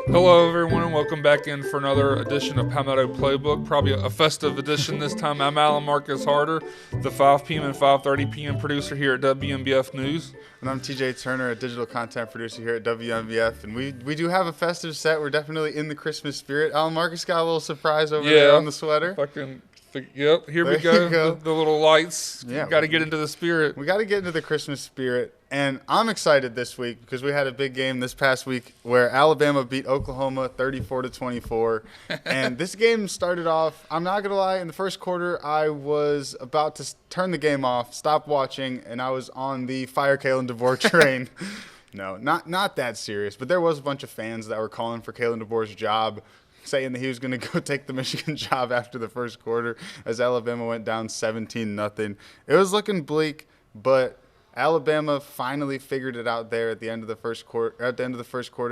Hello, everyone, and welcome back in for another edition of Palmetto Playbook. Probably a festive edition this time. I'm Alan Marcus Harder, the 5 p.m. and 5:30 p.m. producer here at WMBF News. And I'm TJ Turner, a digital content producer here at WMBF. And we do have a festive set. We're definitely in the Christmas spirit. Alan Marcus got a little surprise over there on the sweater. Yep, here we go. The little lights. Yeah, got to get into the spirit. We got to get into the Christmas spirit. And I'm excited this week because we had a big game this past week where Alabama beat Oklahoma 34-24. And this game started off, I'm not going to lie, in the first quarter, I was about to turn the game off, stop watching, and I was on the Fire Kalen DeBoer train. No, not that serious. But there was a bunch of fans that were calling for Kalen DeBoer's job, saying that he was going to go take the Michigan job after the first quarter as Alabama went down 17-0. It was looking bleak, but Alabama finally figured it out there at the end of the first quarter,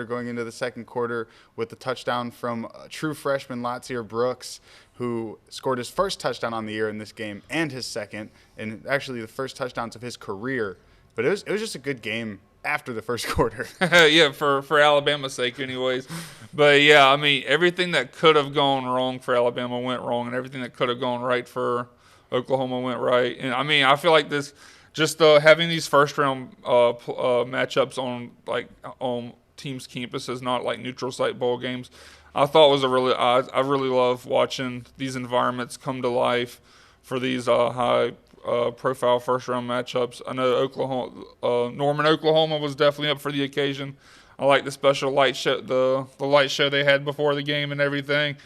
going into the second quarter with the touchdown from true freshman Latsier Brooks, who scored his first touchdown on the year in this game and his second, and actually the first touchdowns of his career. But it was just a good game after the first quarter. Yeah, for Alabama's sake anyways. But, yeah, I mean, everything that could have gone wrong for Alabama went wrong, and everything that could have gone right for Oklahoma went right. And, I mean, I feel like this – just having these first-round matchups on teams' campuses, not like neutral site bowl games, I thought was I really love watching these environments come to life for these high-profile first-round matchups. I know Norman, Oklahoma was definitely up for the occasion. I like the special light show, the light show they had before the game and everything.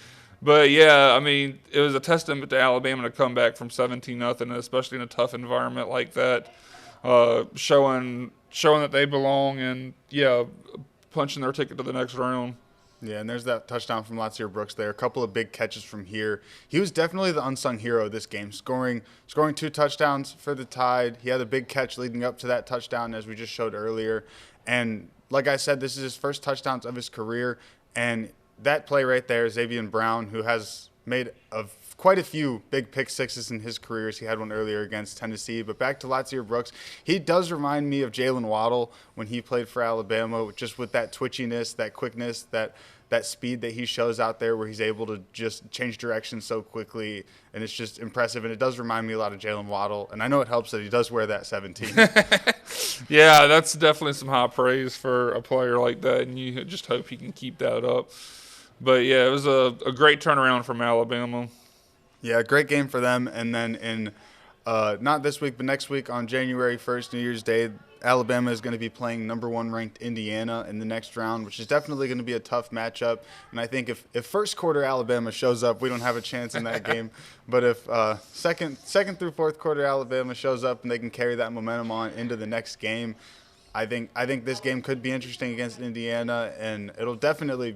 But, yeah, I mean, it was a testament to Alabama to come back from 17-0, especially in a tough environment like that, showing that they belong and, yeah, punching their ticket to the next round. Yeah, and there's that touchdown from Latsier Brooks there. A couple of big catches from here. He was definitely the unsung hero of this game, scoring 2 touchdowns for the Tide. He had a big catch leading up to that touchdown, as we just showed earlier. And like I said, this is his first touchdowns of his career, and that play right there, Xavier Brown, who has made quite a few big pick sixes in his careers. He had one earlier against Tennessee. But back to Latsier Brooks, he does remind me of Jalen Waddle when he played for Alabama, just with that twitchiness, that quickness, that speed that he shows out there where he's able to just change direction so quickly. And it's just impressive. And it does remind me a lot of Jalen Waddle. And I know it helps that he does wear that 17. Yeah, that's definitely some high praise for a player like that. And you just hope he can keep that up. But, yeah, it was a great turnaround from Alabama. Yeah, great game for them. And then in not this week, but next week on January 1st, New Year's Day, Alabama is going to be playing number 1 ranked Indiana in the next round, which is definitely going to be a tough matchup. And I think if first quarter Alabama shows up, we don't have a chance in that game. But if second through fourth quarter Alabama shows up and they can carry that momentum on into the next game, I think this game could be interesting against Indiana, and it'll definitely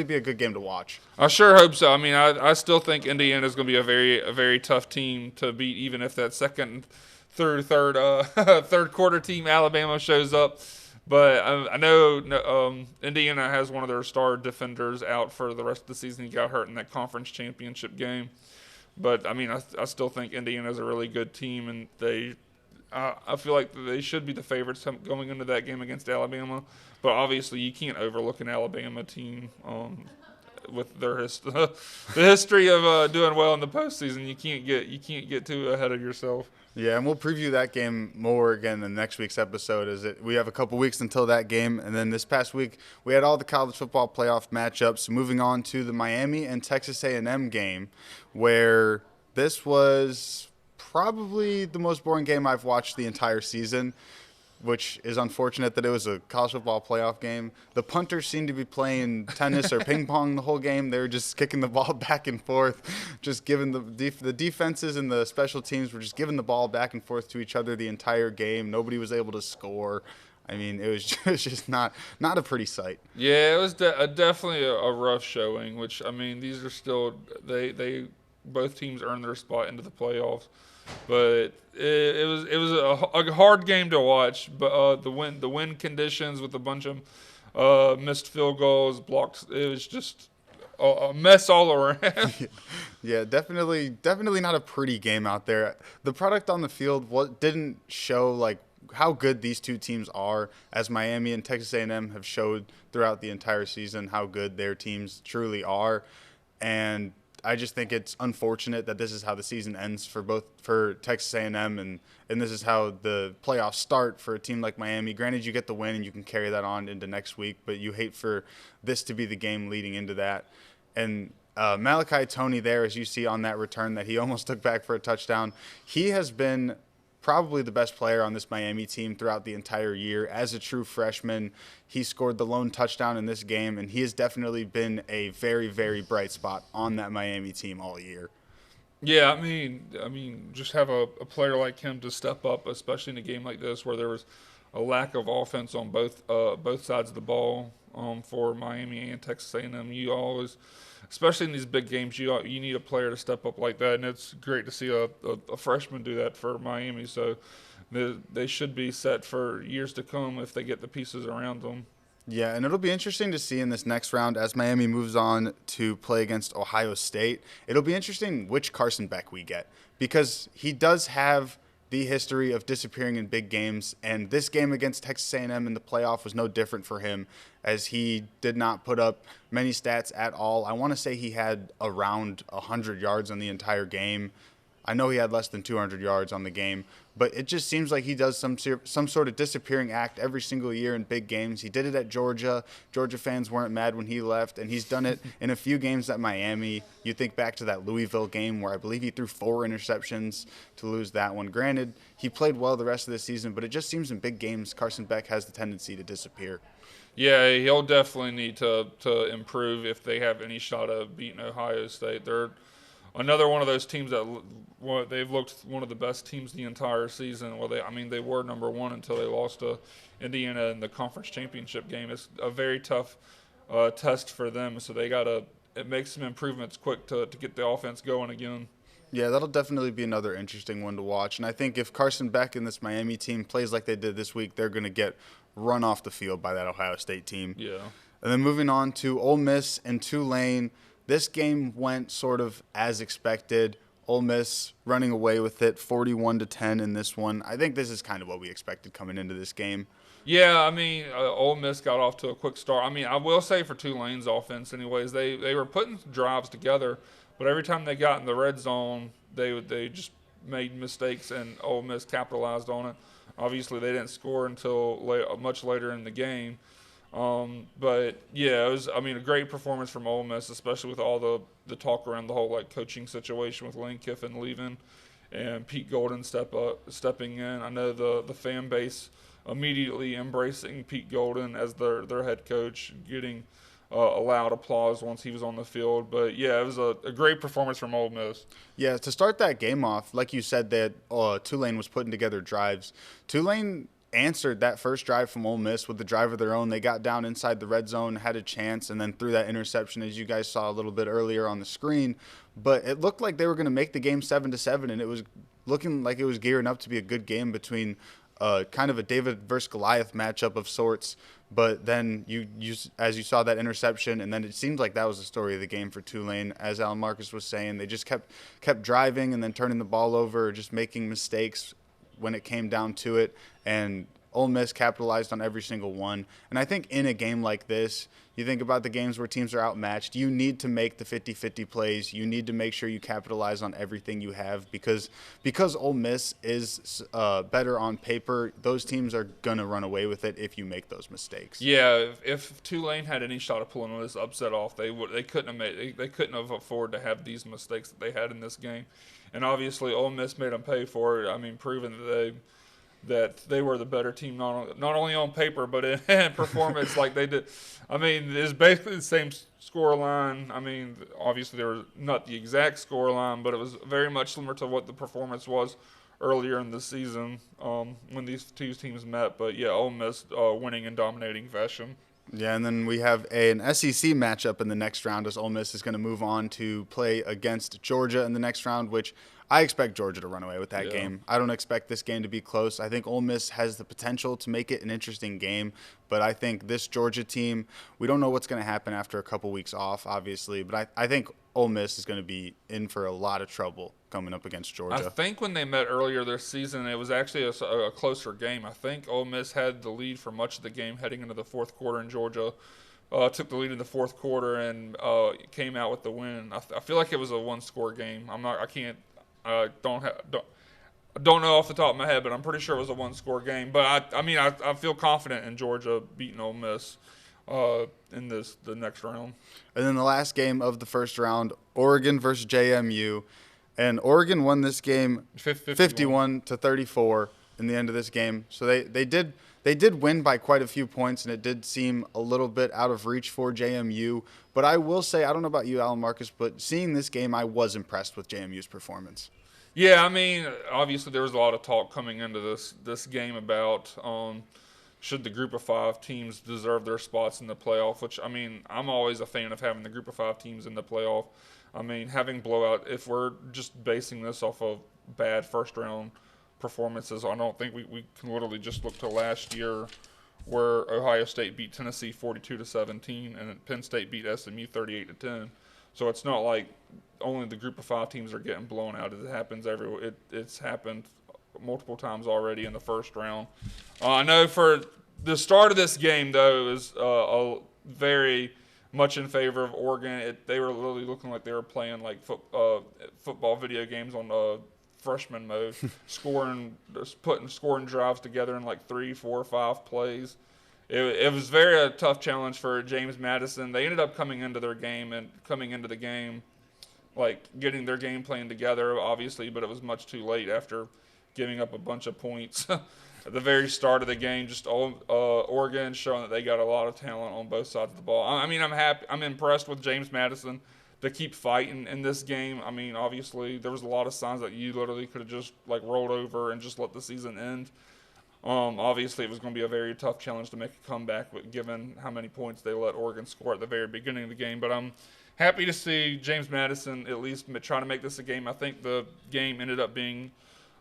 be a good game to watch. I sure hope so. I mean, I still think Indiana is going to be a very tough team to beat, even if that second through third quarter team Alabama shows up. But I know Indiana has one of their star defenders out for the rest of the season. He got hurt in that conference championship game. But I mean, I still think Indiana is a really good team, and I feel like they should be the favorites going into that game against Alabama, but obviously you can't overlook an Alabama team with their the history of doing well in the postseason. You can't get too ahead of yourself. Yeah, and we'll preview that game more again in next week's episode. We have a couple weeks until that game, and then this past week we had all the college football playoff matchups. Moving on to the Miami and Texas A&M game, where this was probably the most boring game I've watched the entire season, which is unfortunate that it was a college football playoff game. The punters seemed to be playing tennis or ping pong the whole game. They were just kicking the ball back and forth, just giving the defenses and the special teams were just giving the ball back and forth to each other the entire game. Nobody was able to score. I mean, it was just not a pretty sight. Yeah, it was definitely a rough showing, which, I mean, these are still they both teams earned their spot into the playoffs. But it was a hard game to watch. But the wind conditions with a bunch of missed field goals, blocks. It was just a mess all around. Yeah, definitely not a pretty game out there. The product on the field didn't show like how good these two teams are, as Miami and Texas A&M have showed throughout the entire season how good their teams truly are. And I just think it's unfortunate that this is how the season ends for Texas A&M, and this is how the playoffs start for a team like Miami. Granted, you get the win and you can carry that on into next week, but you hate for this to be the game leading into that. And Malachi Toney there, as you see on that return that he almost took back for a touchdown, he has been probably the best player on this Miami team throughout the entire year. As a true freshman, he scored the lone touchdown in this game, and he has definitely been a very, very bright spot on that Miami team all year. Yeah, I mean, just have a player like him to step up, especially in a game like this where there was a lack of offense on both sides of the ball for Miami and Texas A&M. You always, especially in these big games, you need a player to step up like that, and it's great to see a freshman do that for Miami. So they should be set for years to come if they get the pieces around them. Yeah, and it'll be interesting to see in this next round as Miami moves on to play against Ohio State. It'll be interesting which Carson Beck we get, because he does have the history of disappearing in big games, and this game against Texas A&M in the playoff was no different for him, as he did not put up many stats at all. I want to say he had around 100 yards on the entire game. I know he had less than 200 yards on the game, but it just seems like he does some sort of disappearing act every single year in big games. He did it at Georgia. Georgia fans weren't mad when he left, and he's done it in a few games at Miami. You think back to that Louisville game where I believe he threw 4 interceptions to lose that one. Granted, he played well the rest of the season, but it just seems in big games Carson Beck has the tendency to disappear. Yeah, he'll definitely need to improve if they have any shot of beating Ohio State. They're another one of those teams that they've looked one of the best teams the entire season. Well, they were number one until they lost to Indiana in the conference championship game. It's a very tough test for them, so they gotta make some improvements quick to get the offense going again. Yeah, that'll definitely be another interesting one to watch. And I think if Carson Beck and this Miami team plays like they did this week, they're going to get run off the field by that Ohio State team. Yeah. And then moving on to Ole Miss and Tulane. This game went sort of as expected. Ole Miss running away with it, 41-10 in this one. I think this is kind of what we expected coming into this game. Yeah, I mean, Ole Miss got off to a quick start. I mean, I will say for Tulane's offense, anyways, they were putting drives together, but every time they got in the red zone, they just made mistakes, and Ole Miss capitalized on it. Obviously, they didn't score until much later in the game. But yeah, it was, I mean, a great performance from Ole Miss, especially with all the talk around the whole coaching situation with Lane Kiffin leaving and Pete Golden stepping in. I know the fan base immediately embracing Pete Golden as their head coach, getting a loud applause once he was on the field. But yeah, it was a great performance from Ole Miss. Yeah, to start that game off, like you said, that Tulane was putting together drives. Tulane answered that first drive from Ole Miss with the drive of their own. They got down inside the red zone, had a chance, and then threw that interception, as you guys saw a little bit earlier on the screen. But it looked like they were going to make the game 7-7, and it was looking like it was gearing up to be a good game between kind of a David versus Goliath matchup of sorts. But then as you saw that interception, and then it seemed like that was the story of the game for Tulane. As Alan Marcus was saying, they just kept driving and then turning the ball over, or just making mistakes when it came down to it, and Ole Miss capitalized on every single one. And I think in a game like this, you think about the games where teams are outmatched, you need to make the 50-50 plays. You need to make sure you capitalize on everything you have, because Ole Miss is better on paper. Those teams are going to run away with it if you make those mistakes. Yeah, if Tulane had any shot of pulling this upset off, they couldn't have afforded to have these mistakes that they had in this game. And obviously, Ole Miss made them pay for it. I mean, proving that they were the better team, not only on paper, but in performance like they did. I mean, it's basically the same score line. I mean, obviously, they were not the exact score line, but it was very much similar to what the performance was earlier in the season when these two teams met. But, yeah, Ole Miss winning in dominating fashion. Yeah, and then we have an SEC matchup in the next round, as Ole Miss is going to move on to play against Georgia in the next round, which I expect Georgia to run away with that Yeah. game. I don't expect this game to be close. I think Ole Miss has the potential to make it an interesting game, but I think this Georgia team, we don't know what's going to happen after a couple weeks off, obviously, but I think Ole Miss is going to be in for a lot of trouble coming up against I Georgia. think when they met earlier this season, it was actually a closer game. I think Ole Miss had the lead for much of the game heading into the fourth quarter, and Georgia took the lead in the fourth quarter and came out with the win. I feel like it was a one-score game. I can't, don't know off the top of my head, but I'm pretty sure it was a one-score game. But I feel confident in Georgia beating Ole Miss in the next round. And then the last game of the first round, Oregon versus JMU. And Oregon won this game 51-34 in the end of this game. So they did win by quite a few points, and it did seem a little bit out of reach for JMU. But I will say, I don't know about you, Alan Marcus, but seeing this game, I was impressed with JMU's performance. Yeah, I mean, obviously there was a lot of talk coming into this game about should the group of 5 teams deserve their spots in the playoff, which, I mean, I'm always a fan of having the group of 5 teams in the playoff. I mean, having blowout, if we're just basing this off of bad first-round performances, I don't think we can literally just look to last year where Ohio State beat Tennessee 42-17 and Penn State beat SMU 38-10. So it's not like only the group of 5 teams are getting blown out. It happens everywhere. It's happened multiple times already in the first round. I know for the start of this game, though, it was a very much in favor of Oregon. They were literally looking like they were playing like football video games on freshman mode, scoring drives together in like 3, 4, 5 plays. It was a tough challenge for James Madison. They ended up coming into the game, like getting their game plan together, obviously, but it was much too late after giving up a bunch of points at the very start of the game. Just Oregon showing that they got a lot of talent on both sides of the ball. I mean, I'm impressed with James Madison to keep fighting in this game. I mean, obviously, there was a lot of signs that you literally could have just like rolled over and just let the season end. Obviously, it was going to be a very tough challenge to make a comeback, given how many points they let Oregon score at the very beginning of the game. But I'm happy to see James Madison at least try to make this a game. I think the game ended up being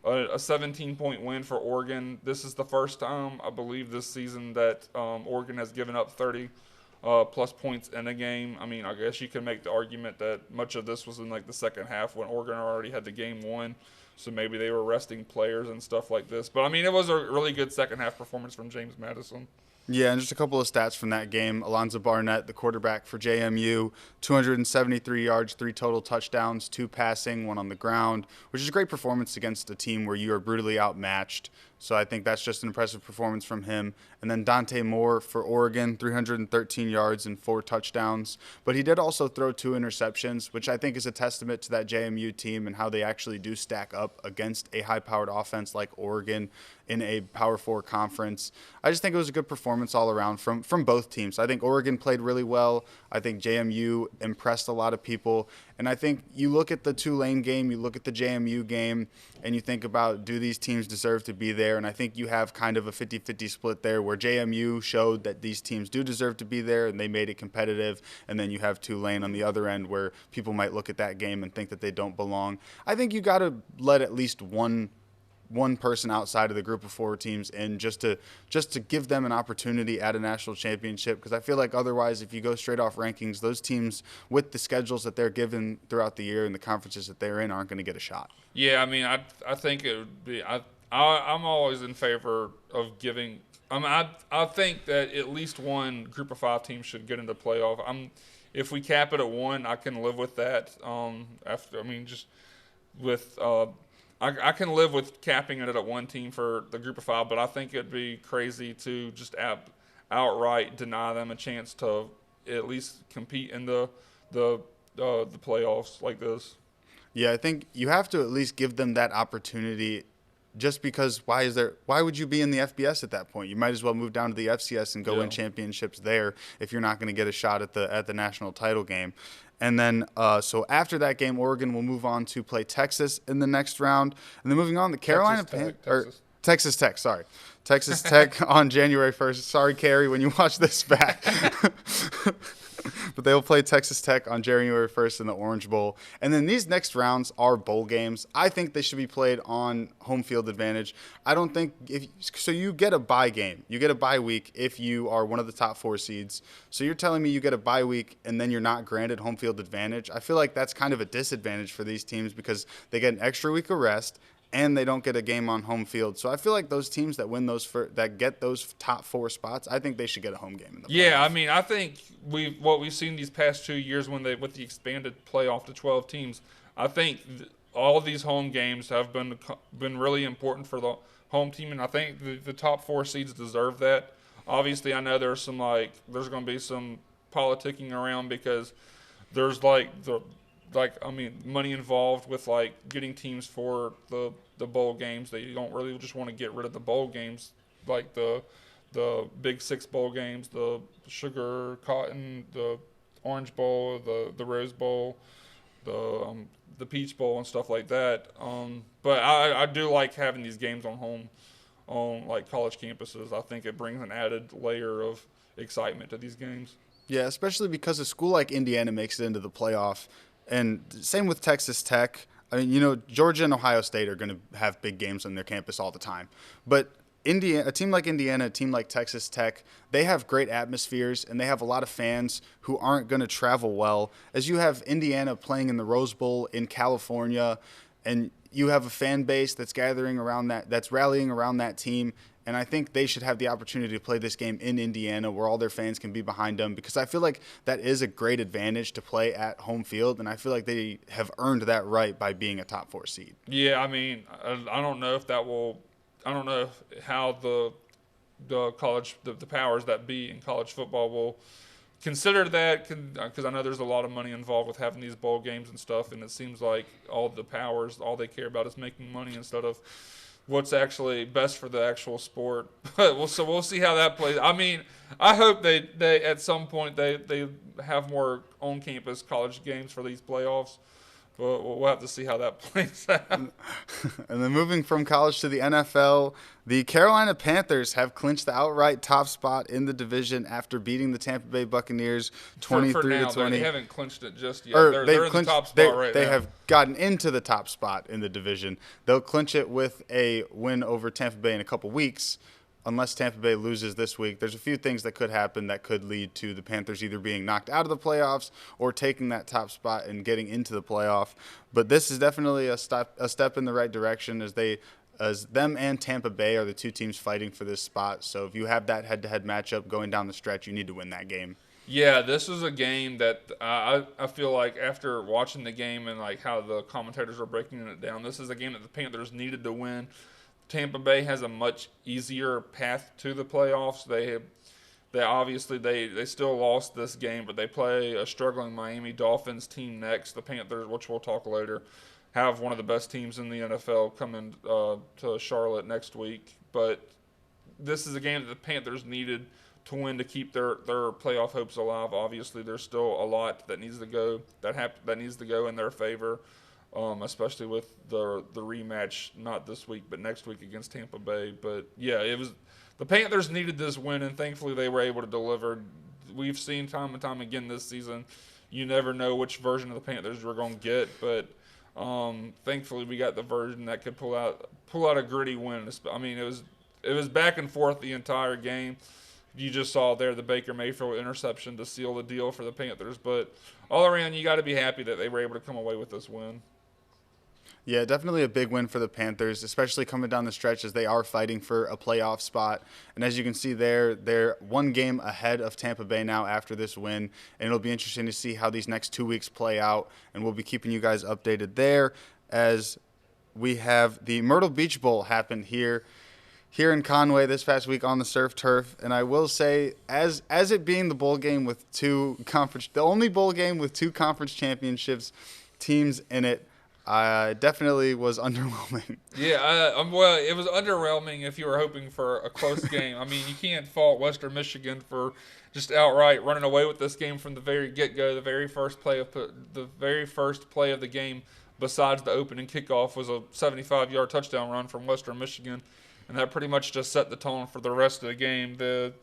a 17-point win for Oregon. This is the first time, I believe, this season that Oregon has given up 30-plus points in a game. I mean, I guess you can make the argument that much of this was in like the second half when Oregon already had the game won. So maybe they were resting players and stuff like this. But, I mean, it was a really good second-half performance from James Madison. Yeah, and just a couple of stats from that game. Alonzo Barnett, the quarterback for JMU, 273 yards, 3 total touchdowns, 2 passing, 1 on the ground, which is a great performance against a team where you are brutally outmatched. So I think that's just an impressive performance from him. And then Dante Moore for Oregon, 313 yards and 4 touchdowns. But he did also throw 2 interceptions, which I think is a testament to that JMU team and how they actually do stack up against a high-powered offense like Oregon in a Power 4 conference. I just think it was a good performance all around from both teams. I think Oregon played really well. I think JMU impressed a lot of people. And I think you look at the Tulane game, you look at the JMU game, and you think about, do these teams deserve to be there? And I think you have kind of a 50-50 split there where JMU showed that these teams do deserve to be there and they made it competitive. And then you have Tulane on the other end where people might look at that game and think that they don't belong. I think you got to let at least one person outside of the group of 4 teams in just to give them an opportunity at a national championship, because I feel like otherwise if you go straight off rankings, those teams with the schedules that they're given throughout the year and the conferences that they're in aren't going to get a shot. Yeah, I mean, I think it would be I'm always in favor of giving. I think that at least one group of 5 teams should get into playoff. If we cap it at 1, I can live with that. I can live with capping it at 1 team for the group of 5, but I think it'd be crazy to just outright deny them a chance to at least compete in the playoffs like this. Yeah, I think you have to at least give them that opportunity. Just because why would you be in the FBS at that point? You might as well move down to the FCS and go win championships there if you're not going to get a shot at the national title game. And then so after that game, Oregon will move on to play Texas in the next round. And then moving on, the Carolina Panthers. Texas Tech, sorry. Texas Tech on January 1st. Sorry, Carrie, when you watch this back. But they'll play Texas Tech on January 1st in the Orange Bowl. And then these next rounds are bowl games. I think they should be played on home field advantage. I don't think so you get a bye game. You get a bye week if you are one of the top 4 seeds. So you're telling me you get a bye week and then you're not granted home field advantage? I feel like that's kind of a disadvantage for these teams because they get an extra week of rest and they don't get a game on home field. So I feel like those teams that win that get those top 4 spots, I think they should get a home game in the playoffs. Yeah, I mean, I think what we've seen these past 2 years with the expanded playoff to 12 teams, I think all of these home games have been really important for the home team, and I think the top 4 seeds deserve that. Obviously, I know there's going to be some politicking around because there's money involved with getting teams for the bowl games. They don't really just want to get rid of the bowl games, like the Big 6 bowl games, the Sugar Cotton, the Orange Bowl, the Rose Bowl, the Peach Bowl and stuff like that. But I do like having these games on college campuses. I think it brings an added layer of excitement to these games. Yeah, especially because a school like Indiana makes it into the playoff. And same with Texas Tech. I mean, Georgia and Ohio State are going to have big games on their campus all the time. But a team like Indiana, a team like Texas Tech, they have great atmospheres and they have a lot of fans who aren't going to travel well. As you have Indiana playing in the Rose Bowl in California, and you have a fan base that's rallying around that team. And I think they should have the opportunity to play this game in Indiana where all their fans can be behind them, because I feel like that is a great advantage to play at home field, and I feel like they have earned that right by being a top 4 seed. Yeah, I mean, I don't know if that will – I don't know how the powers that be in college football will consider that, because I know there's a lot of money involved with having these bowl games and stuff, and it seems like all the powers, all they care about is making money instead of – what's actually best for the actual sport. So we'll see how that plays. I mean, I hope they at some point they have more on-campus college games for these playoffs. But we'll have to see how that plays out. And then moving from college to the NFL, the Carolina Panthers have clinched the outright top spot in the division after beating the Tampa Bay Buccaneers 23-20. They haven't clinched it just yet. They're in the top spot right now. They have gotten into the top spot in the division. They'll clinch it with a win over Tampa Bay in a couple weeks. Unless Tampa Bay loses this week, there's a few things that could happen that could lead to the Panthers either being knocked out of the playoffs or taking that top spot and getting into the playoff. But this is definitely a step in the right direction, as them and Tampa Bay are the 2 teams fighting for this spot. So if you have that head-to-head matchup going down the stretch, you need to win that game. Yeah, this is a game that I feel like after watching the game and how the commentators are breaking it down, this is a game that the Panthers needed to win. Tampa Bay has a much easier path to the playoffs. They still lost this game, but they play a struggling Miami Dolphins team next. The Panthers, which we'll talk later, have one of the best teams in the NFL coming to Charlotte next week. But this is a game that the Panthers needed to win to keep their playoff hopes alive. Obviously, there's still a lot that needs to go that needs to go in their favor. Especially with the rematch, not this week, but next week against Tampa Bay. But, yeah, the Panthers needed this win, and thankfully they were able to deliver. We've seen time and time again this season, you never know which version of the Panthers we're going to get, but thankfully we got the version that could pull out a gritty win. I mean, it was back and forth the entire game. You just saw there the Baker Mayfield interception to seal the deal for the Panthers. But all around, you got to be happy that they were able to come away with this win. Yeah, definitely a big win for the Panthers, especially coming down the stretch as they are fighting for a playoff spot. And as you can see there, they're 1 game ahead of Tampa Bay now after this win. And it'll be interesting to see how these next 2 weeks play out. And we'll be keeping you guys updated there as we have the Myrtle Beach Bowl happen here in Conway this past week on the surf turf. And I will say, as it being the bowl game with the only bowl game with 2 conference championships teams in it, definitely was underwhelming. Yeah, well, it was underwhelming if you were hoping for a close game. I mean, you can't fault Western Michigan for just outright running away with this game from the very get-go. The very first play of the game, besides the opening kickoff, was a 75-yard touchdown run from Western Michigan, and that pretty much just set the tone for the rest of the game. The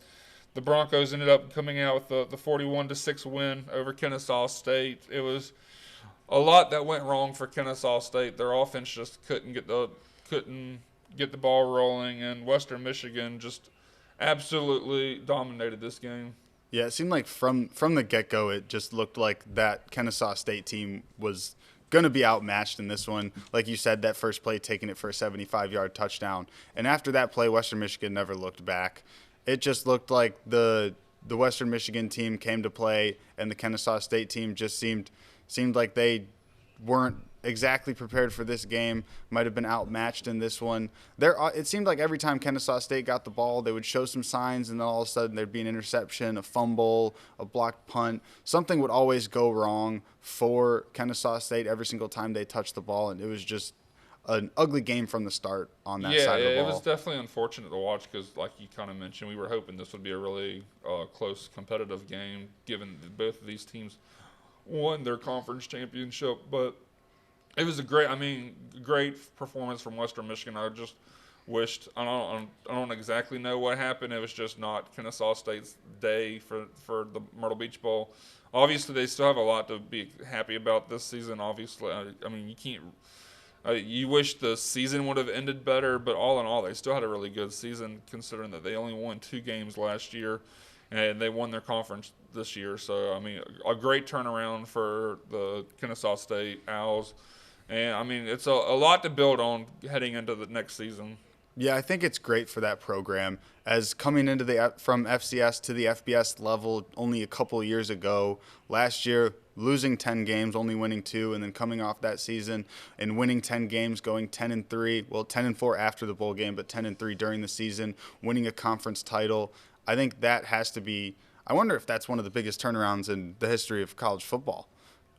the Broncos ended up coming out with the 41-6 win over Kennesaw State. It was a lot that went wrong for Kennesaw State. Their offense just couldn't get the ball rolling, and Western Michigan just absolutely dominated this game. Yeah, it seemed like from the get-go, it just looked like that Kennesaw State team was going to be outmatched in this one. Like you said, that first play taking it for a 75-yard touchdown. And after that play, Western Michigan never looked back. It just looked like the Western Michigan team came to play, and the Kennesaw State team just seemed like they weren't exactly prepared for this game, might have been outmatched in this one. It seemed like every time Kennesaw State got the ball, they would show some signs, and then all of a sudden there'd be an interception, a fumble, a blocked punt. Something would always go wrong for Kennesaw State every single time they touched the ball, and it was just an ugly game from the start on that side of the ball. Yeah, it was definitely unfortunate to watch because, like you kind of mentioned, we were hoping this would be a really close, competitive game, given that both of these teams won their conference championship. But it was great performance from Western Michigan. I just wished I don't exactly know what happened. It was just not Kennesaw State's day for the Myrtle Beach Bowl. Obviously, they still have a lot to be happy about this season. Obviously, you can't. You wish the season would have ended better, but all in all, they still had a really good season considering that they only won 2 games last year, and they won their conference this year. So, a great turnaround for the Kennesaw State Owls. And, it's a lot to build on heading into the next season. Yeah, I think it's great for that program. As coming into from FCS to the FBS level only a couple years ago, last year losing 10 games, only winning 2, and then coming off that season and winning 10 games, going 10-3, well 10-4 after the bowl game, but 10-3 during the season, winning a conference title. I think that has to be. I wonder if that's one of the biggest turnarounds in the history of college football.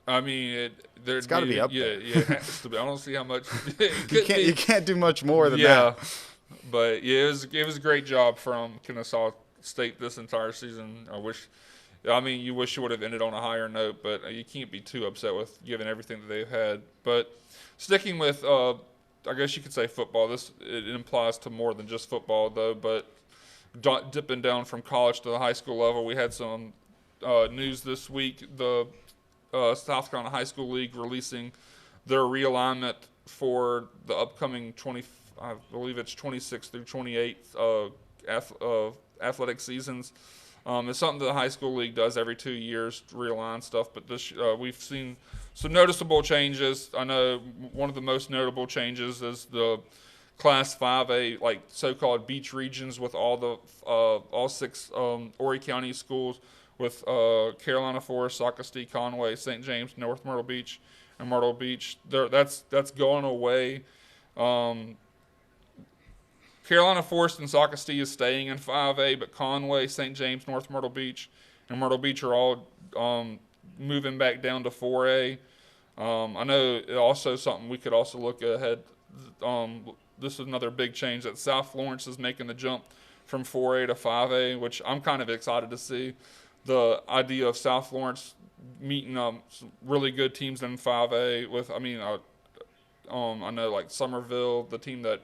It's got to be up there. Yeah, it has to be. I don't see how much. You can't do much more than that. But yeah, it was a great job from Kennesaw State this entire season. You wish you would have ended on a higher note, but you can't be too upset with given everything that they've had. But sticking with, I guess you could say football. It implies to more than just football though. But dipping down from college to the high school level, we had some news this week. The South Carolina High School League releasing their realignment for the upcoming I believe it's 26 through 28 athletic seasons. It's something that the high school league does every 2 years to realign stuff. But we've seen some noticeable changes. I know one of the most notable changes is the Class 5A, like so-called beach regions with all 6 Horry County schools with Carolina Forest, Socastee, Conway, St. James, North Myrtle Beach, and Myrtle Beach. That's going away. Carolina Forest and Socastee is staying in 5A, but Conway, St. James, North Myrtle Beach, and Myrtle Beach are all moving back down to 4A. I know also something we could also look ahead. This is another big change that South Florence is making the jump from 4A to 5A, which I'm kind of excited to see. The idea of South Florence meeting some really good teams in 5A with, I know like Somerville, the team that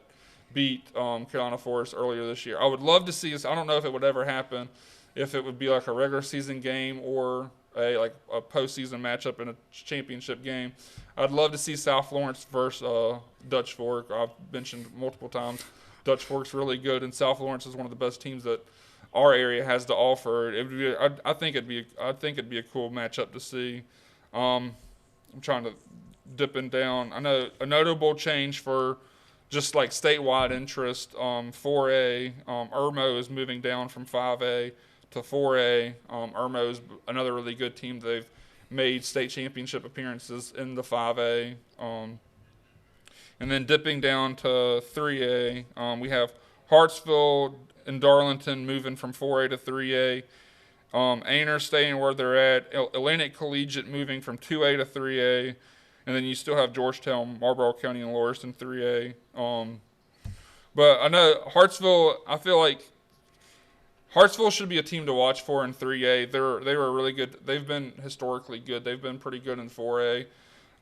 beat Carolina Forest earlier this year. I would love to see this. I don't know if it would ever happen, if it would be like a regular season game or a postseason matchup in a championship game. I'd love to see South Florence versus Dutch Fork. I've mentioned multiple times Dutch Fork's really good, and South Florence is one of the best teams that our area has to offer. I think it'd be a cool matchup to see. I'm trying to dipping down. I know a notable change for just like statewide interest. 4A, Irmo is moving down from 5A to 4A. Irmo is another really good team. They've made state championship appearances in the 5A. And then dipping down to 3A, we have Hartsville and Darlington moving from 4A to 3A. Aner staying where they're at. Atlantic Collegiate moving from 2A to 3A. And then you still have Georgetown, Marlboro County, and Loris in 3A. But I know Hartsville, I feel like Hartsville should be a team to watch for in 3A. They were really good. They've been historically good. They've been pretty good in 4A.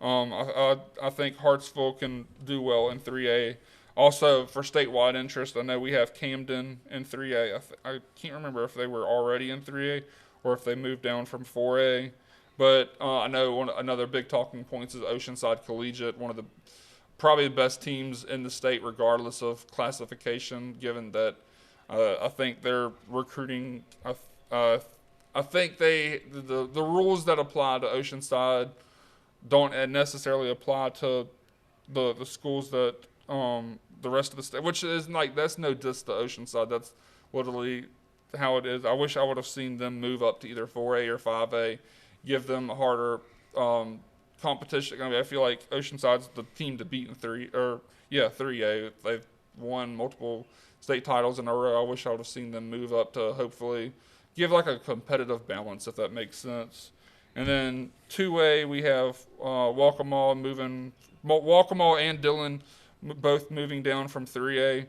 I think Hartsville can do well in 3A. Also, for statewide interest, I know we have Camden in 3A. I can't remember if they were already in 3A or if they moved down from 4A. But I know another big talking point is Oceanside Collegiate, one of the probably the best teams in the state, regardless of classification. Given that I think they're recruiting. Uh, I think the rules that apply to Oceanside don't necessarily apply to the schools that the rest of the state, which is like that's no diss to Oceanside. That's literally how it is. I wish I would have seen them move up to either 4A or 5A, give them a harder competition. I mean, I feel like Oceanside's the team to beat in 3A. They've won multiple state titles in a row. I wish I would have seen them move up to hopefully give like a competitive balance, if that makes sense. And then 2A, we have Walkamaw and Dillon both moving down from 3A.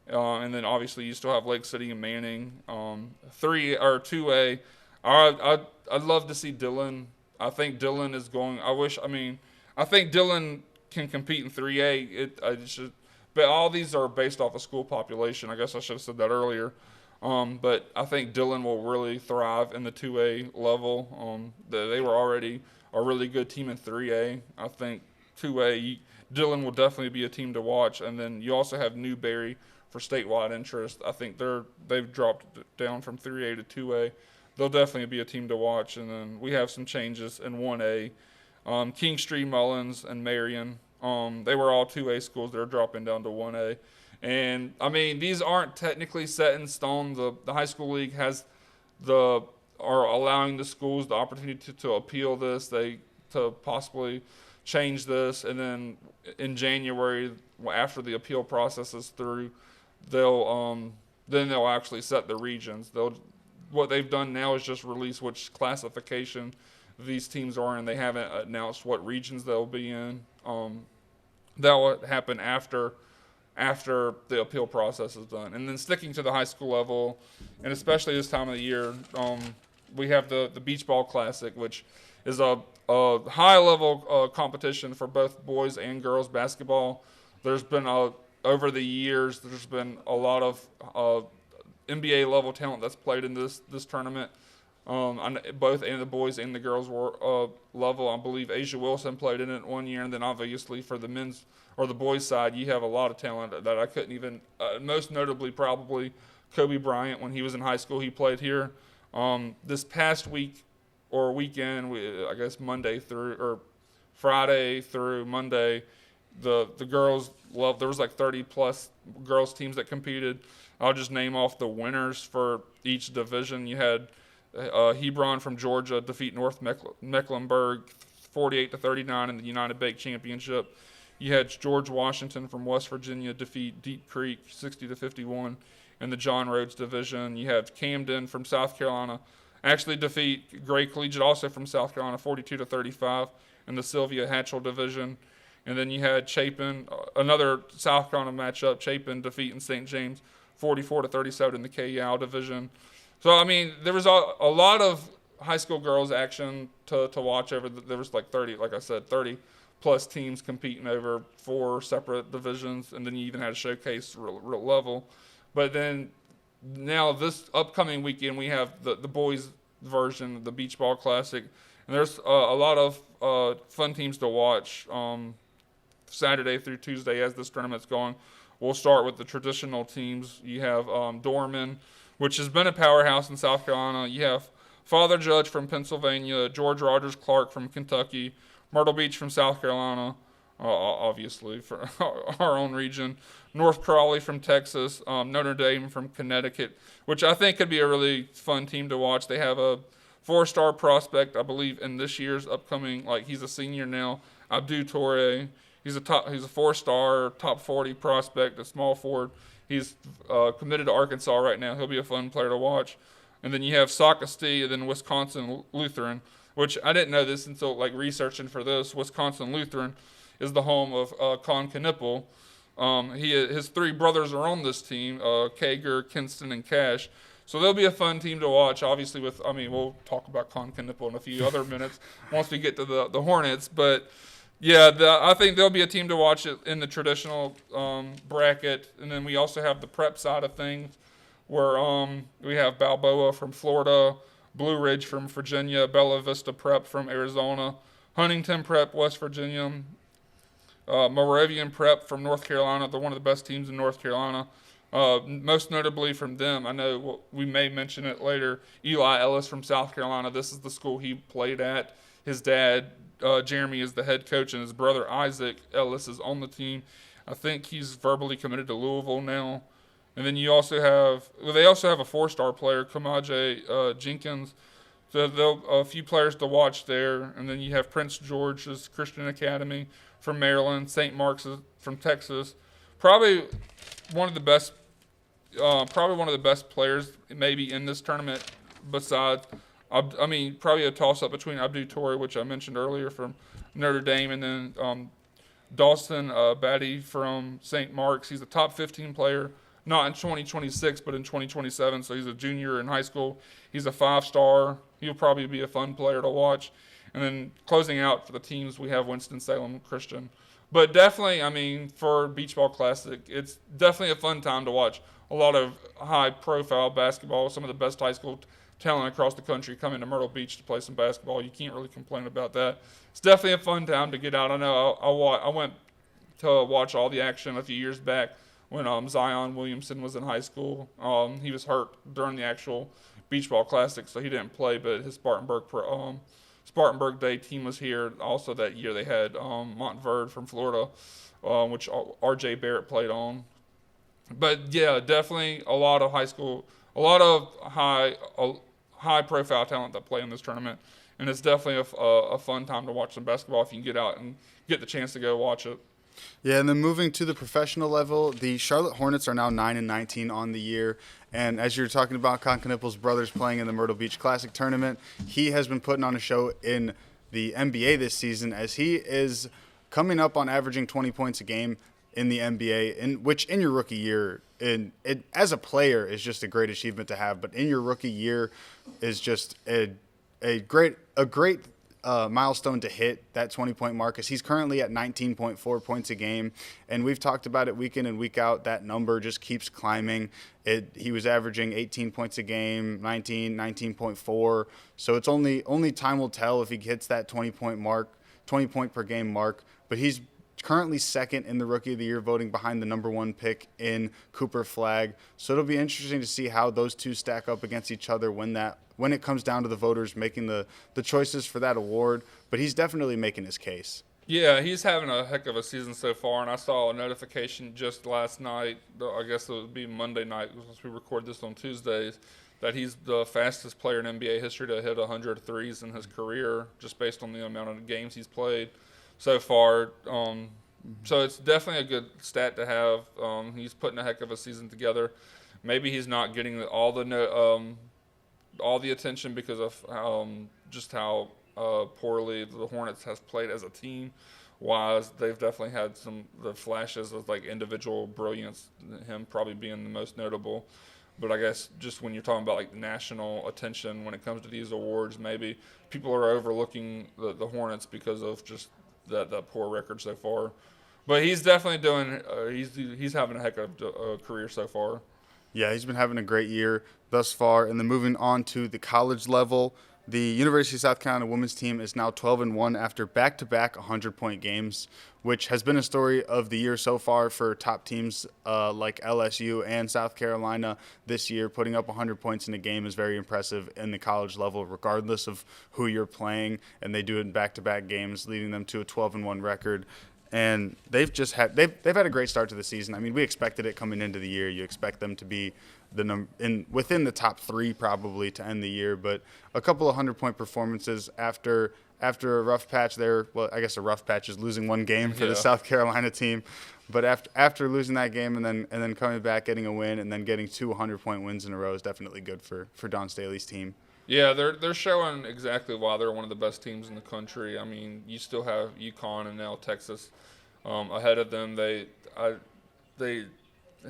And then obviously you still have Lake City and Manning. 2A, I'd love to see Dillon. I think Dillon is going. I think Dillon can compete in 3A. But all these are based off of school population. I guess I should have said that earlier. But I think Dillon will really thrive in the 2A level. They were already a really good team in 3A. I think 2A, Dillon will definitely be a team to watch. And then you also have Newberry for statewide interest. I think they've dropped down from 3A to 2A. They'll definitely be a team to watch. And then we have some changes in 1A. Kingstree, Mullins, and Marion. They were all 2A schools. They're dropping down to 1A. And, I mean, these aren't technically set in stone. The high school league are allowing the schools the opportunity to appeal this, to possibly change this. And then in January, after the appeal process is through, they'll actually set the regions. What they've done now is just release which classification these teams are in. They haven't announced what regions they'll be in. That will happen after the appeal process is done. And then sticking to the high school level, and especially this time of the year, we have the Beach Ball Classic, which is a high-level competition for both boys and girls basketball. There's been over the years, there's been a lot of NBA-level talent that's played in this tournament. Both and the boys and the girls were level. I believe Asia Wilson played in it one year, and then obviously for the men's or the boys' side, you have a lot of talent that I couldn't even. Most notably, probably Kobe Bryant when he was in high school. He played here. This past week or weekend, I guess Friday through Monday, the girls loved. There was like 30 plus girls teams that competed. I'll just name off the winners for each division. You had Hebron from Georgia defeat North Mecklenburg 48-39 in the United Bake Championship. You had George Washington from West Virginia defeat Deep Creek 60-51 in the John Rhodes division. You have Camden from South Carolina actually defeat Gray Collegiate also from South Carolina 42-35 in the Sylvia Hatchell division. And then you had Chapin, another South Carolina matchup, Chapin defeating St. James 44-37 in the KYAL division. So, I mean, there was a lot of high school girls action to watch there was like 30 plus teams competing over 4 separate divisions, and then you even had a showcase real level. But then now this upcoming weekend we have the boys version of the Beach Ball Classic, and there's a lot of fun teams to watch Saturday through Tuesday as this tournament's going. We'll start with the traditional teams. You have Dorman, which has been a powerhouse in South Carolina. You have Father Judge from Pennsylvania, George Rogers Clark from Kentucky, Myrtle Beach from South Carolina, obviously for our own region, North Crawley from Texas, Notre Dame from Connecticut, which I think could be a really fun team to watch. They have a 4-star prospect, I believe, in this year's upcoming, he's a senior now, Abdou Toure. He's a 4-star, top 40 prospect, a small forward. He's committed to Arkansas right now. He'll be a fun player to watch. And then you have Socastee and then Wisconsin Lutheran, which I didn't know this until researching for this. Wisconsin Lutheran is the home of Con Knipple. His 3 brothers are on this team, Kager, Kinston, and Cash. So they'll be a fun team to watch. Obviously, we'll talk about Con Knipple in a few other minutes once we get to the Hornets. But Yeah, I think there'll be a team to watch it in the traditional bracket, and then we also have the prep side of things, where we have Balboa from Florida, Blue Ridge from Virginia, Bella Vista Prep from Arizona, Huntington Prep West Virginia, Moravian Prep from North Carolina. They're one of the best teams in North Carolina. Most notably from them, I know we may mention it later. Eli Ellis from South Carolina. This is the school he played at. His dad, Jeremy, is the head coach, and his brother Isaac Ellis is on the team. I think he's verbally committed to Louisville now. And then they also have a 4-star player, Kamaje Jenkins. So a few players to watch there. And then you have Prince George's Christian Academy from Maryland, St. Mark's from Texas. Probably one of the best players maybe in this tournament. Besides, probably a toss-up between Abdu Torre, which I mentioned earlier from Notre Dame, and then Dawson Batty from St. Mark's. He's a top 15 player, not in 2026, but in 2027. So he's a junior in high school. He's a 5-star. He'll probably be a fun player to watch. And then closing out for the teams, we have Winston-Salem Christian. But definitely, for Beach Ball Classic, it's definitely a fun time to watch. A lot of high-profile basketball, some of the best high school talent across the country coming to Myrtle Beach to play some basketball. You can't really complain about that. It's definitely a fun time to get out. I know I went to watch all the action a few years back when Zion Williamson was in high school. He was hurt during the actual Beach Ball Classic, so he didn't play, but his Spartanburg Day team was here. Also that year they had Montverde from Florida, which R.J. Barrett played on. But yeah, definitely a lot of high-profile talent that play in this tournament, and it's definitely a fun time to watch some basketball if you can get out and get the chance to go watch it. Yeah, and then moving to the professional level, the Charlotte Hornets are now 9-19 on the year. And as you're talking about Konkanippel's brothers playing in the Myrtle Beach Classic tournament, he has been putting on a show in the NBA this season, as he is coming up on averaging 20 points a game in the NBA, which in your rookie year, as a player, is just a great achievement to have. But in your rookie year is just a great milestone to hit, that 20-point mark, as he's currently at 19.4 points a game. And we've talked about it week in and week out. That number just keeps climbing. He was averaging 18 points a game, 19.4. So it's only time will tell if he hits that 20-point per game mark. But he's currently second in the Rookie of the Year voting, behind the number 1 pick in Cooper Flagg. So it'll be interesting to see how those two stack up against each other when it comes down to the voters making the choices for that award. But he's definitely making his case. Yeah, he's having a heck of a season so far, and I saw a notification just last night, I guess it would be Monday night, since we record this on Tuesdays, that he's the fastest player in NBA history to hit 100 threes in his career, just based on the amount of games he's played so far. So it's definitely a good stat to have. He's putting a heck of a season together. Maybe he's not getting all the attention because of just how poorly the Hornets has played as a team. Wise, they've definitely had the flashes of like individual brilliance, him probably being the most notable. But I guess just when you're talking about like national attention when it comes to these awards, maybe people are overlooking the Hornets because of just that poor record so far. But he's definitely doing. He's having a heck of a career so far. Yeah, he's been having a great year thus far. And then moving on to the college level, the University of South Carolina women's team is now 12-1 after back-to-back 100-point games, which has been a story of the year so far for top teams like LSU and South Carolina this year. Putting up 100 points in a game is very impressive in the college level, regardless of who you're playing. And they do it in back-to-back games, leading them to a 12-1 record. And they've had a great start to the season. I mean, we expected it coming into the year. You expect them to be within the top 3 probably to end the year, but a couple of 100-point performances after a rough patch there. Well, I guess a rough patch is losing one game for the South Carolina team, but after losing that game and then coming back, getting a win, and then getting 2 100-point wins in a row is definitely good for Dawn Staley's team. Yeah, they're showing exactly why they're one of the best teams in the country. I mean, you still have UConn and now Texas ahead of them. They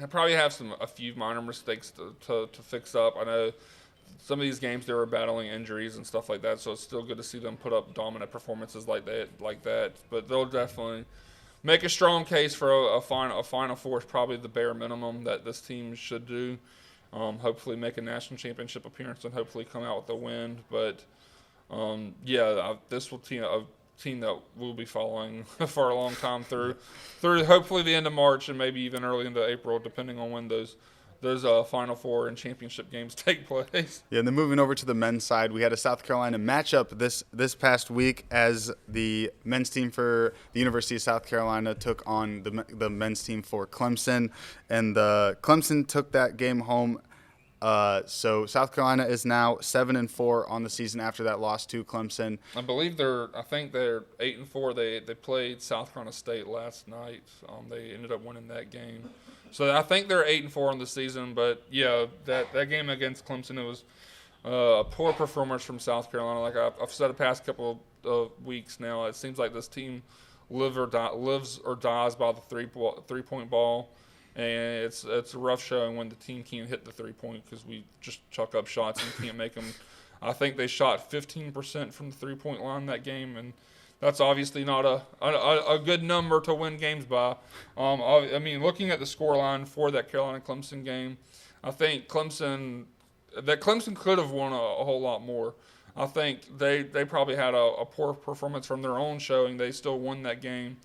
probably have a few minor mistakes to fix up. I know some of these games they were battling injuries and stuff like that, so it's still good to see them put up dominant performances like that. But they'll definitely make a strong case for a Final Four is probably the bare minimum that this team should do. Hopefully make a national championship appearance and hopefully come out with a win. But this will a team that we'll be following for a long time through hopefully the end of March and maybe even early into April, depending on when those Final Four and championship games take place. Yeah, and then moving over to the men's side, we had a South Carolina matchup this past week as the men's team for the University of South Carolina took on the men's team for Clemson, and Clemson took that game home. So South Carolina is now 7-4 on the season after that loss to Clemson. I believe they're 8-4. They played South Carolina State last night. They ended up winning that game. So I think they're 8-4 on the season, but yeah, that game against Clemson, it was a poor performance from South Carolina. Like I've said the past couple of weeks now, it seems like this team lives or dies by the 3-point ball, and it's a rough showing when the team can't hit the 3-point because we just chuck up shots and can't make them. I think they shot 15% from the 3-point line that game, and that's obviously not a good number to win games by. I mean, looking at the scoreline for that Carolina-Clemson game, I think Clemson could have won a whole lot more. I think they probably had a poor performance from their own showing. They still won that game.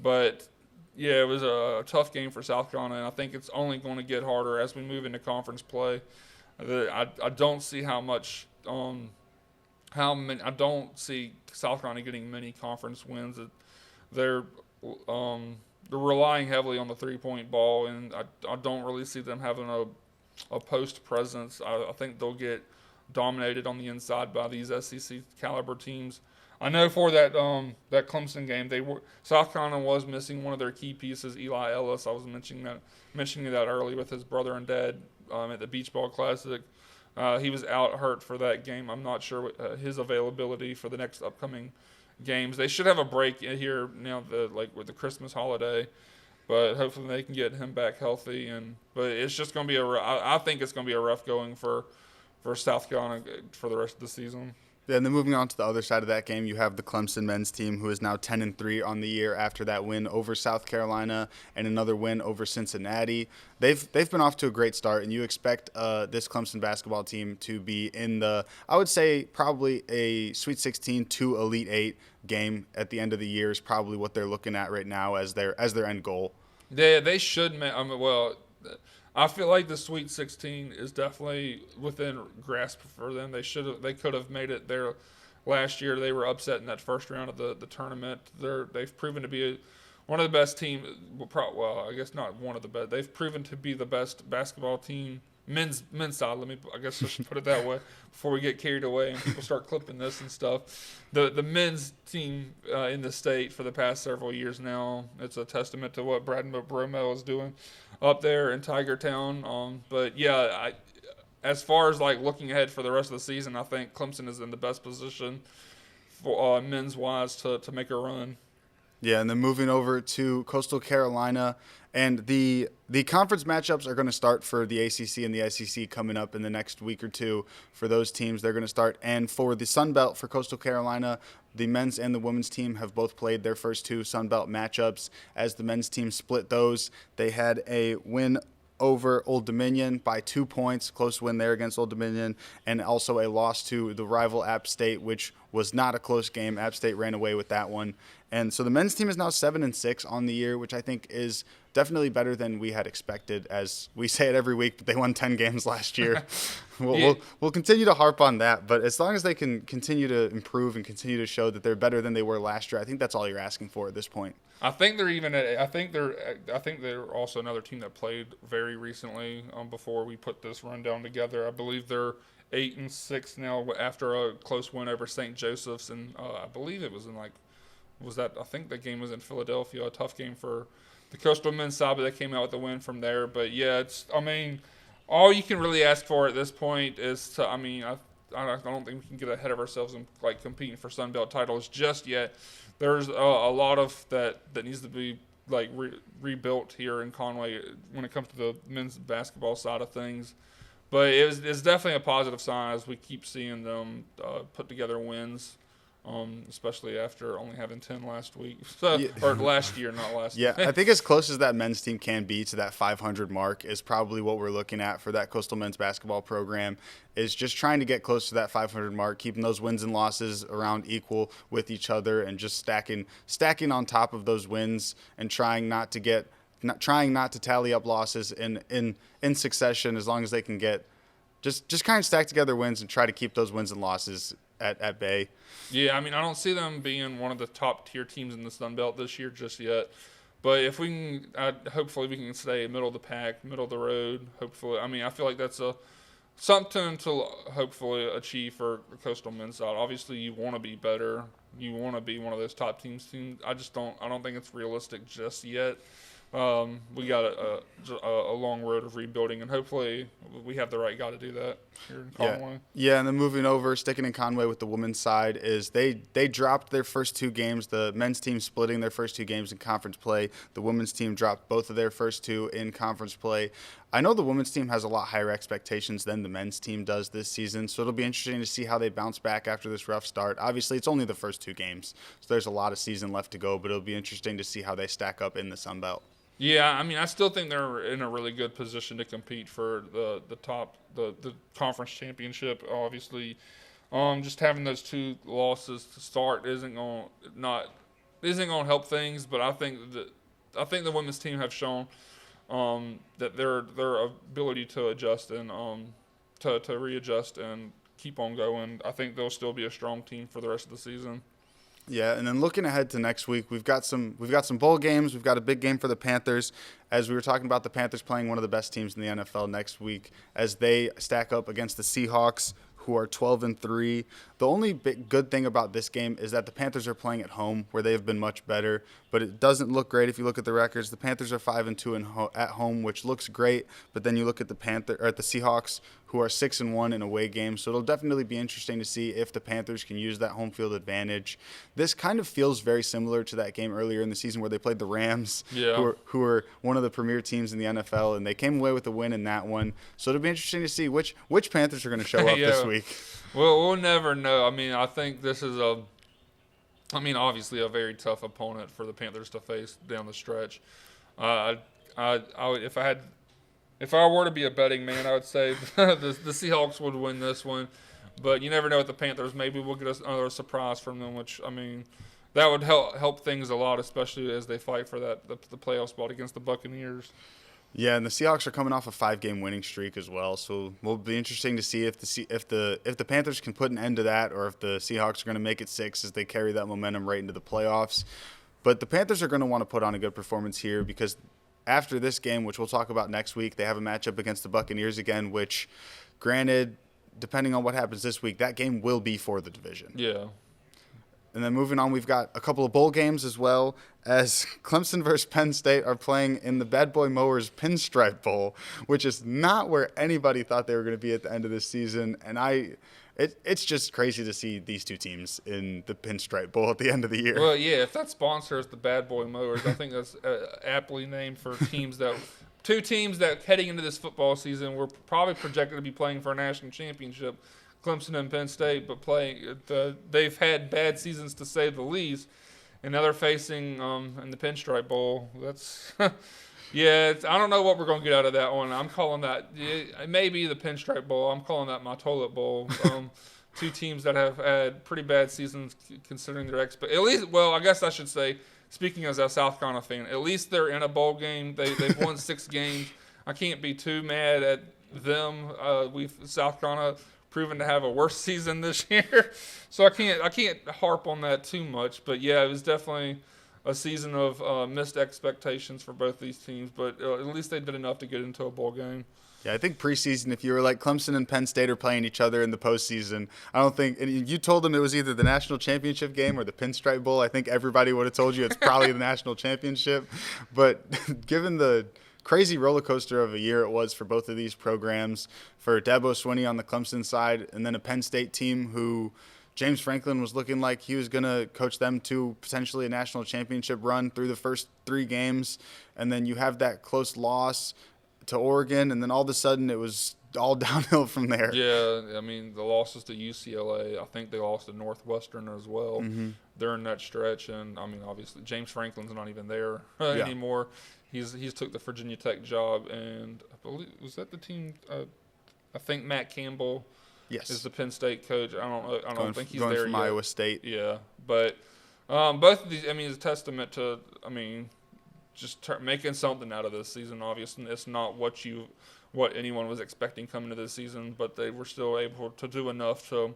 But, yeah, it was a tough game for South Carolina, and I think it's only going to get harder as we move into conference play. I don't see how much I don't see South Carolina getting many conference wins. They're relying heavily on the 3-point ball, and I don't really see them having a post presence. I think they'll get dominated on the inside by these SEC caliber teams. I know for that Clemson game, South Carolina was missing one of their key pieces, Eli Ellis. I was mentioning that early with his brother and dad at the Beach Ball Classic. He was out hurt for that game. I'm not sure what, his availability for the next upcoming games. They should have a break here now, with the Christmas holiday, but hopefully they can get him back healthy. But it's just going to be I think it's going to be a rough going for South Carolina for the rest of the season. Yeah, and then moving on to the other side of that game, you have the Clemson men's team, who is now 10-3 on the year after that win over South Carolina and another win over Cincinnati. They've been off to a great start, and you expect this Clemson basketball team to be in I would say probably a Sweet 16 to Elite 8 game at the end of the year is probably what they're looking at right now as their end goal. They should. I feel like the Sweet 16 is definitely within grasp for them. They could have made it there last year. They were upset in that first round of the tournament. They've proven to be one of the best teams. Well, I guess not one of the best. They've proven to be the best basketball team. Men's side. I guess I should put it that way before we get carried away and people start clipping this and stuff. The men's team in the state for the past several years now. It's a testament to what Brad Bromell is doing up there in Tiger Town. But yeah, as far as looking ahead for the rest of the season, I think Clemson is in the best position for men's wise to make a run. Yeah, and then moving over to Coastal Carolina, and the conference matchups are going to start for the ACC and the SEC coming up in the next week or two. For those teams, they're going to start. And for the Sun Belt for Coastal Carolina, the men's and the women's team have both played their first two Sun Belt matchups. As the men's team split those, they had a win over Old Dominion by 2 points, close win there against Old Dominion, and also a loss to the rival App State, which was not a close game. App State ran away with that one. And so the men's team is now 7-6 on the year, which I think is definitely better than we had expected. As we say it every week, but they won 10 games last year. We'll continue to harp on that, but as long as they can continue to improve and continue to show that they're better than they were last year, I think that's all you're asking for at this point. I think they're also another team that played very recently before we put this rundown together. I believe they're 8-6 now after a close win over St. Joseph's, and I believe it was I think the game was in Philadelphia, a tough game for the Coastal men's side, but they came out with a win from there. But yeah, all you can really ask for at this point is I don't think we can get ahead of ourselves and competing for Sun Belt titles just yet. There's a lot of that needs to be rebuilt here in Conway when it comes to the men's basketball side of things. But it's definitely a positive sign as we keep seeing them put together wins. Especially after only having 10 last week, Yeah. or last year, not last. Yeah, I think as close as that men's team can be to that 500 mark is probably what we're looking at for that Coastal men's basketball program, is just trying to get close to that 500 mark, keeping those wins and losses around equal with each other, and just stacking on top of those wins and trying not to tally up losses in succession, as long as they can get just kind of stack together wins and try to keep those wins and losses at bay. Yeah, I mean, I don't see them being one of the top tier teams in the Sun Belt this year just yet. But if we can, hopefully we can stay middle of the pack, middle of the road. Hopefully, I mean, I feel like that's something to hopefully achieve for the Coastal men's side. Obviously, you want to be better. You want to be one of those top teams. I don't think it's realistic just yet. We got a long road of rebuilding, and hopefully we have the right guy to do that here in Conway. Yeah, and then moving over, sticking in Conway with the women's side, is they dropped their first two games. The men's team splitting their first two games in conference play. The women's team dropped both of their first two in conference play. I know the women's team has a lot higher expectations than the men's team does this season, so it'll be interesting to see how they bounce back after this rough start. Obviously, it's only the first two games, so there's a lot of season left to go, but it'll be interesting to see how they stack up in the Sun Belt. Yeah, I mean, I still think they're in a really good position to compete for the conference championship. Obviously, just having those two losses to start isn't going to help things. But I think the women's team have shown that their ability to adjust and to readjust and keep on going. I think they'll still be a strong team for the rest of the season. Yeah, and then looking ahead to next week, we've got some bowl games. We've got a big game for the Panthers, as we were talking about the Panthers playing one of the best teams in the NFL next week, as they stack up against the Seahawks, who are 12-3. The only good thing about this game is that the Panthers are playing at home, where they have been much better, but it doesn't look great if you look at the records. The Panthers are 5-2 at home, which looks great, but then you look at the Seahawks, who are 6-1 in away games. So it'll definitely be interesting to see if the Panthers can use that home field advantage. This kind of feels very similar to that game earlier in the season where they played the Rams, who are one of the premier teams in the NFL, and they came away with a win in that one. So it'll be interesting to see which Panthers are going to show up this week. Well, we'll never know. I mean, I think this is obviously a very tough opponent for the Panthers to face down the stretch. If I were to be a betting man, I would say the Seahawks would win this one. But you never know with the Panthers. Maybe we'll get another surprise from them, which, I mean, that would help things a lot, especially as they fight for the playoff spot against the Buccaneers. Yeah, and the Seahawks are coming off a 5-game winning streak as well, so it'll be interesting to see if the Panthers can put an end to that, or if the Seahawks are going to make it 6 as they carry that momentum right into the playoffs. But the Panthers are going to want to put on a good performance here, because after this game, which we'll talk about next week, they have a matchup against the Buccaneers again, which, granted, depending on what happens this week, that game will be for the division. Yeah. And then moving on, we've got a couple of bowl games as well, as Clemson versus Penn State are playing in the Bad Boy Mowers Pinstripe Bowl, which is not where anybody thought they were going to be at the end of this season. And it's just crazy to see these two teams in the Pinstripe Bowl at the end of the year. Well, yeah, if that sponsor is the Bad Boy Mowers, I think that's aptly named for two teams that heading into this football season were probably projected to be playing for a national championship. Clemson and Penn State, but they've had bad seasons to say the least, and now they're facing in the Pinstripe Bowl. That's I don't know what we're gonna get out of that one. I'm calling that it may be the Pinstripe Bowl. I'm calling that my toilet bowl. Two teams that have had pretty bad seasons considering their at least. Well, I guess I should say, speaking as a South Carolina fan, at least they're in a bowl game. They've won 6 games. I can't be too mad at them. South Carolina proven to have a worse season this year, so I can't harp on that too much. But yeah, it was definitely a season of missed expectations for both these teams. But at least they did enough to get into a bowl game. Yeah, I think preseason, if you were like Clemson and Penn State are playing each other in the postseason, I don't think – and you told them it was either the national championship game or the Pinstripe Bowl. I think everybody would have told you it's probably the national championship. But given the crazy roller coaster of a year it was for both of these programs, for Dabo Swinney on the Clemson side, and then a Penn State team who James Franklin was looking like he was going to coach them to potentially a national championship run through the first 3 games, and then you have that close loss to Oregon, and then all of a sudden it was all downhill from there. Yeah, I mean, the losses to UCLA, I think they lost to Northwestern as well during that stretch. And, I mean, obviously, James Franklin's not even there anymore. He's took the Virginia Tech job, and I believe, was that the team? I think Matt Campbell is the Penn State coach. I don't think he's going there from yet. Iowa State. Yeah, but both of these, I mean, it's a testament to, I mean, just making something out of this season. Obviously, it's not what anyone was expecting coming to this season, but they were still able to do enough to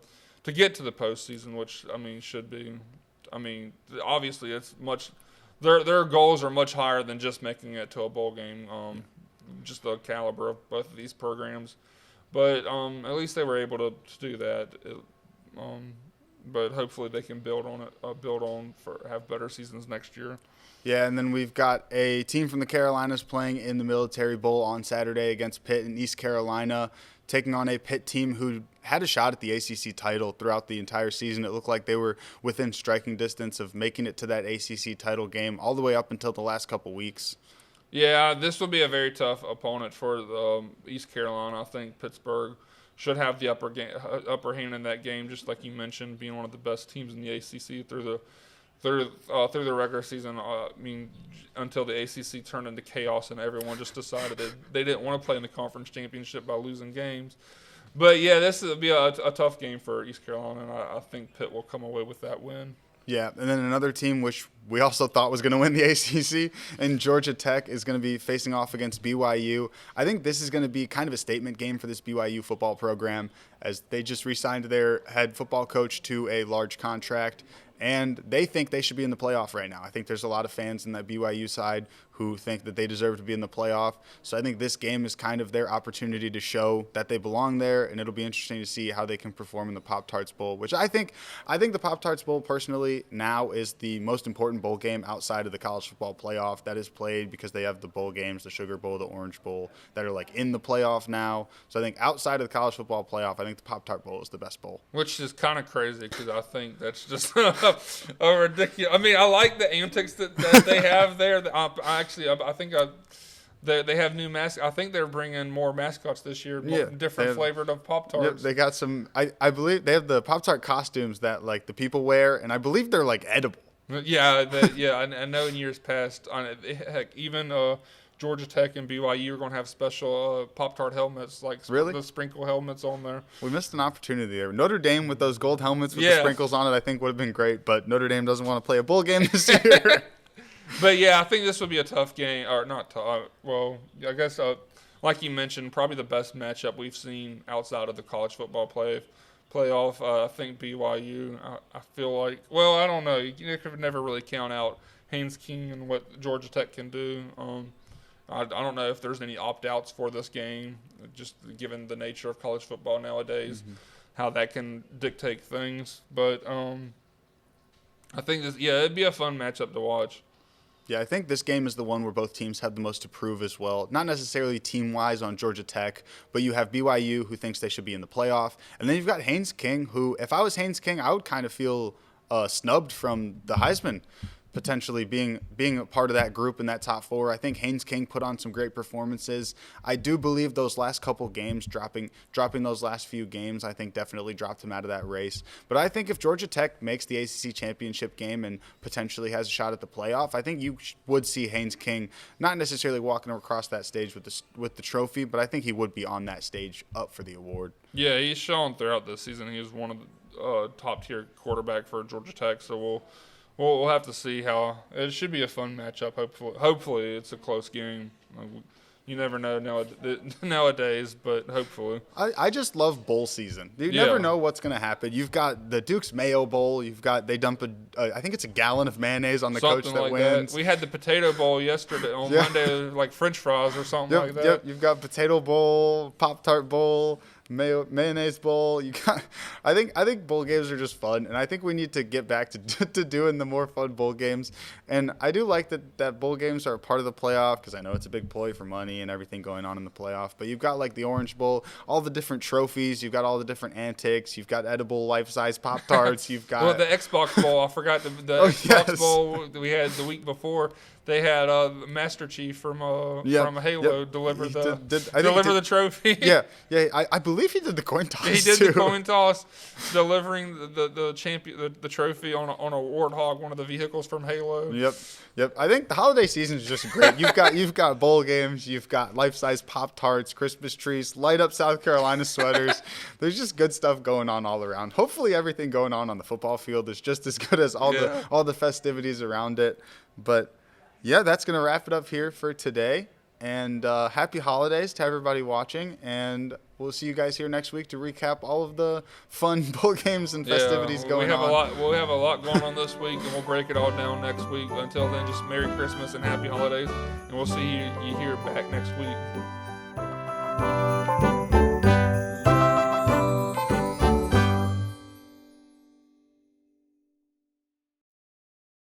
get to the postseason, which, I mean, should be. I mean, obviously, it's much. Their goals are much higher than just making it to a bowl game. Just the caliber of both of these programs, but at least they were able to do that. But hopefully they can build on it. Have better seasons next year. Yeah, and then we've got a team from the Carolinas playing in the Military Bowl on Saturday against Pitt in East Carolina, taking on a Pitt team who had a shot at the ACC title throughout the entire season. It looked like they were within striking distance of making it to that ACC title game all the way up until the last couple weeks. Yeah, this will be a very tough opponent for East Carolina. I think Pittsburgh should have the upper hand in that game, just like you mentioned, being one of the best teams in the ACC through the regular season. I mean, until the ACC turned into chaos and everyone just decided they didn't want to play in the conference championship by losing games. But yeah, this will be a tough game for East Carolina, and I think Pitt will come away with that win. Yeah, and then another team which we also thought was going to win the ACC, and Georgia Tech is going to be facing off against BYU. I think this is going to be kind of a statement game for this BYU football program, as they just re-signed their head football coach to a large contract, and they think they should be in the playoff right now. I think there's a lot of fans in that BYU side who think that they deserve to be in the playoff. So I think this game is kind of their opportunity to show that they belong there, and it'll be interesting to see how they can perform in the Pop-Tarts Bowl, which I think the Pop-Tarts Bowl personally now is the most important bowl game outside of the college football playoff that is played, because they have the bowl games, the Sugar Bowl, the Orange Bowl, that are like in the playoff now. So I think outside of the college football playoff, I think the Pop-Tart Bowl is the best bowl. Which is kind of crazy, because I think that's just a ridiculous. I mean, I like the antics that they have there. I think they have new mascots. I think they're bringing more mascots this year, different flavored of Pop-Tarts. Yep, they got some. I believe they have the Pop-Tart costumes that like the people wear, and I believe they're like edible. Yeah, I know in years past, heck, even Georgia Tech and BYU are going to have special Pop-Tart helmets, like the sprinkle helmets on there. We missed an opportunity there. Notre Dame with those gold helmets with the sprinkles on it, I think would have been great, but Notre Dame doesn't want to play a bowl game this year. But yeah, I think this would be a tough game, or not tough. Well, I guess like you mentioned, probably the best matchup we've seen outside of the college football playoff. I think BYU. I feel like, well, I don't know. You could never really count out Haynes King and what Georgia Tech can do. I don't know if there's any opt-outs for this game, just given the nature of college football nowadays, how that can dictate things. But I think it'd be a fun matchup to watch. Yeah, I think this game is the one where both teams have the most to prove as well. Not necessarily team-wise on Georgia Tech, but you have BYU, who thinks they should be in the playoff. And then you've got Haynes King, who, if I was Haynes King, I would kind of feel snubbed from the Heisman, potentially being a part of that group in that top four. I think Haynes King put on some great performances. I do believe those last couple games, dropping those last few games, I think definitely dropped him out of that race. But I think if Georgia Tech makes the ACC championship game and potentially has a shot at the playoff, I think you would see Haynes King not necessarily walking across that stage with the trophy, but I think he would be on that stage up for the award. Yeah, he's shown throughout this season he was one of the top-tier quarterback for Georgia Tech, so we'll have to see how. It should be a fun matchup. Hopefully it's a close game. You never know nowadays, but hopefully. I just love bowl season. You never know what's going to happen. You've got the Duke's Mayo Bowl. They dump I think it's a gallon of mayonnaise on the coach that wins. We had the Potato Bowl yesterday on Monday, like French fries or something like that. Yep, you've got Potato Bowl, Pop-Tart Bowl. mayonnaise bowl. You got. I think bowl games are just fun, and I think we need to get back to to doing the more fun bowl games. And I do like that bowl games are a part of the playoff because I know it's a big ploy for money and everything going on in the playoff. But you've got like the Orange Bowl, all the different trophies. You've got all the different antics. You've got edible life-size Pop-Tarts. You've got the Xbox Bowl. I forgot the Xbox Bowl that we had the week before. They had Master Chief from Halo deliver the trophy. Yeah. I believe he did the coin toss. He did the coin toss, delivering the champion the trophy on a Warthog, one of the vehicles from Halo. Yep. I think the holiday season is just great. You've got bowl games, you've got life-size Pop-Tarts, Christmas trees, light up South Carolina sweaters. There's just good stuff going on all around. Hopefully, everything going on the football field is just as good as all the festivities around it. But yeah, that's gonna wrap it up here for today. And happy holidays to everybody watching. And we'll see you guys here next week to recap all of the fun bowl games and festivities going on. We have a lot going on this week, and we'll break it all down next week. But until then, just Merry Christmas and Happy Holidays. And we'll see you here back next week.